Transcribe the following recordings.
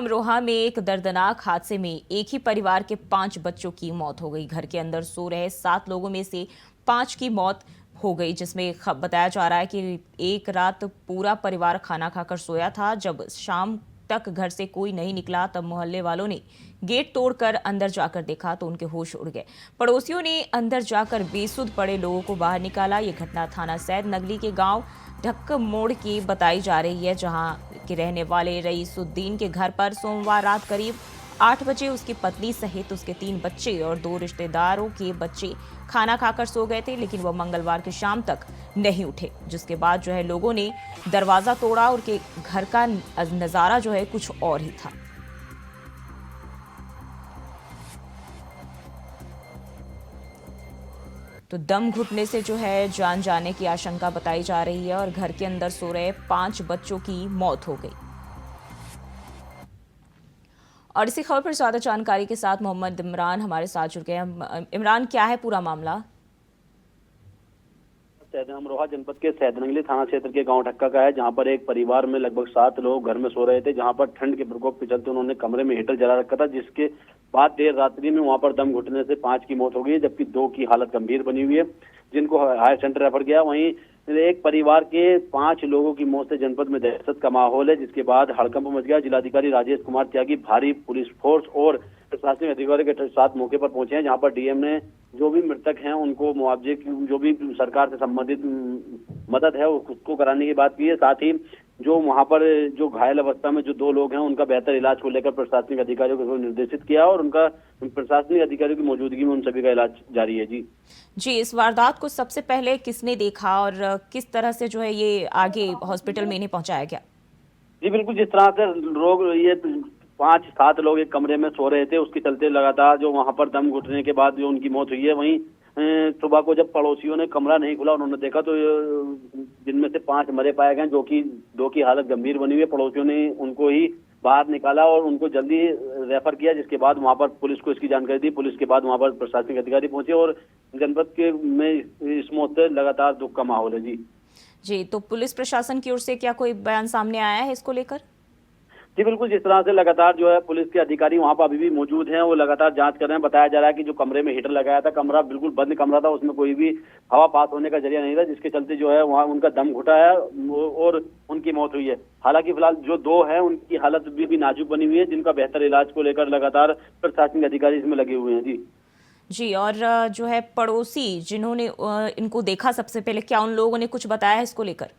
अमरोहा में एक दर्दनाक हादसे में एक ही परिवार के 5 बच्चों की मौत हो गई। घर के अंदर सो रहे 7 लोगों में से 5 की मौत हो गई, जिसमें बताया जा रहा है कि एक रात पूरा परिवार खाना खाकर सोया था। जब शाम तक घर से कोई नहीं निकला, तब मोहल्ले वालों ने गेट तोड़कर अंदर जाकर देखा तो उनके होश उड़ गए। पड़ोसियों ने अंदर जाकर बेसुध पड़े लोगों को बाहर निकाला। ये घटना थाना सैद नगली के गांव ढक्क मोड़ की बताई जा रही है, जहां के रहने वाले रईसुद्दीन के घर पर सोमवार रात करीब 8 बजे उसकी पत्नी सहित उसके 3 बच्चे और 2 रिश्तेदारों के बच्चे खाना खाकर सो गए थे, लेकिन वह मंगलवार की शाम तक नहीं उठे। जिसके बाद लोगों ने दरवाजा तोड़ा और के घर का नजारा कुछ और ही था। तो दम घुटने से जान जाने की आशंका बताई जा रही है और घर के अंदर सो रहे 5 बच्चों की मौत हो गई। और इसी खबर पर ज्यादा जानकारी के साथ मोहम्मद इमरान हमारे साथ जुड़ गए हैं। इमरान, क्या है पूरा मामला? अमरोहा जनपद के सैदनगली थाना क्षेत्र के गांव ढक्का का है, जहां पर एक परिवार में लगभग 7 लोग घर में सो रहे थे, जहां पर ठंड के प्रकोप के चलते उन्होंने कमरे में हीटर जला रखा था, जिसके बाद देर रात्रि में वहां पर दम घुटने से 5 की मौत हो गई, जबकि 2 की हालत गंभीर बनी हुई है, जिनको हायर सेंटर रेफर किया। वहीं एक परिवार के 5 लोगों की मौत से जनपद में दहशत का माहौल है, जिसके बाद हड़कंप मच गया। जिलाधिकारी राजेश कुमार त्यागी भारी पुलिस फोर्स और प्रशासनिक अधिकारियों के साथ मौके पर पहुंचे हैं, जहां पर डीएम ने जो भी मृतक हैं उनको मुआवजे की जो भी सरकार से संबंधित मदद है उसको कराने की बात की है। साथ ही जो वहां पर जो घायल अवस्था में जो 2 लोग हैं उनका बेहतर इलाज को लेकर प्रशासनिक अधिकारियों को निर्देशित किया और उनका प्रशासनिक अधिकारियों की मौजूदगी में उन सभी का इलाज जारी है। जी, इस वारदात को सबसे पहले किसने देखा और किस तरह से ये आगे हॉस्पिटल में इन्हें पहुंचाया गया? जी बिल्कुल, जिस तरह से लोग ये 5-7 लोग एक कमरे में सो रहे थे, उसके चलते लगातार जो वहां पर दम घुटने के बाद जो उनकी मौत हुई है। वहीं सुबह को जब पड़ोसियों ने कमरा नहीं खुला, उन्होंने देखा तो जिनमें से 5 मरे पाए गए, जो कि 2 की हालत गंभीर बनी हुई है। पड़ोसियों ने उनको ही बाहर निकाला और उनको जल्दी रेफर किया, जिसके बाद वहां पर पुलिस को इसकी जानकारी दी। पुलिस के बाद वहां पर प्रशासनिक अधिकारी पहुंचे और जनपद के में इस मौत से लगातार दुख का माहौल है। जी, तो पुलिस प्रशासन की ओर से क्या कोई बयान सामने आया है इसको लेकर? जी बिल्कुल, जिस तरह से लगातार जो है पुलिस के अधिकारी वहां पर अभी भी मौजूद हैं, वो लगातार जांच कर रहे हैं। बताया जा रहा है कि जो कमरे में हीटर लगाया था, कमरा बिल्कुल बंद कमरा था, उसमें कोई भी हवा पास होने का जरिया नहीं था, जिसके चलते जो है वहां उनका दम घुटा है और उनकी मौत हुई है। हालांकि फिलहाल जो 2 हैं उनकी हालत भी नाजुक बनी हुई है, जिनका बेहतर इलाज को लेकर लगातार प्रशासनिक अधिकारी इसमें लगे हुए हैं। जी, और पड़ोसी जिन्होंने इनको देखा सबसे पहले, क्या उन लोगों ने कुछ बताया है इसको लेकर?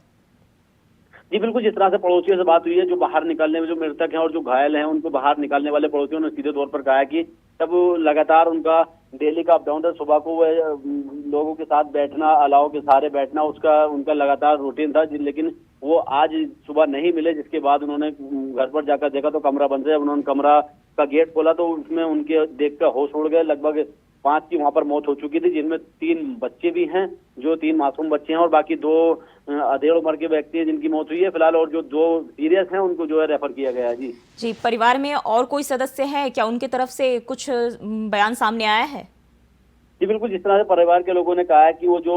जी बिल्कुल, जिस तरह से पड़ोसियों से बात हुई है, जो बाहर निकलने में जो मृतक हैं और जो घायल हैं उनको बाहर निकालने वाले पड़ोसियों ने सीधे तौर पर कहा है कि तब लगातार उनका डेली का अप डाउन था। सुबह को वह लोगों के साथ बैठना, अलाव के सहारे बैठना, उसका उनका लगातार रूटीन था, लेकिन वो आज सुबह नहीं मिले, जिसके बाद उन्होंने घर पर जाकर देखा तो कमरा बंद है। उन्होंने कमरा का गेट खोला तो उसमें उनके देखकर होश उड़ गए। लगभग 5 की वहां पर मौत हो चुकी थी, जिनमें 3 बच्चे भी हैं, जो 3 मासूम बच्चे हैं, और बाकी 2 अधेड़ उम्र के व्यक्ति हैं जिनकी मौत हुई है फिलहाल, और जो 2 सीरियस हैं उनको जो है रेफर किया गया है। जी, परिवार में और कोई सदस्य है क्या? उनके तरफ से कुछ बयान सामने आया है? जी बिल्कुल, जिस तरह से परिवार के लोगों ने कहा है कि वो जो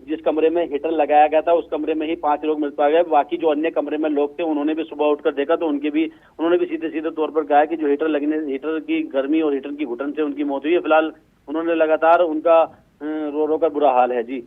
जिस कमरे में हीटर लगाया गया था उस कमरे में ही 5 लोग मिल पाए गए। बाकी जो अन्य कमरे में लोग थे उन्होंने भी सुबह उठकर देखा तो उन्होंने भी सीधे सीधे तौर पर कहा है कि जो हीटर की गर्मी और हीटर की घुटन से उनकी मौत हुई है। फिलहाल उन्होंने लगातार उनका रो रो कर बुरा हाल है। जी।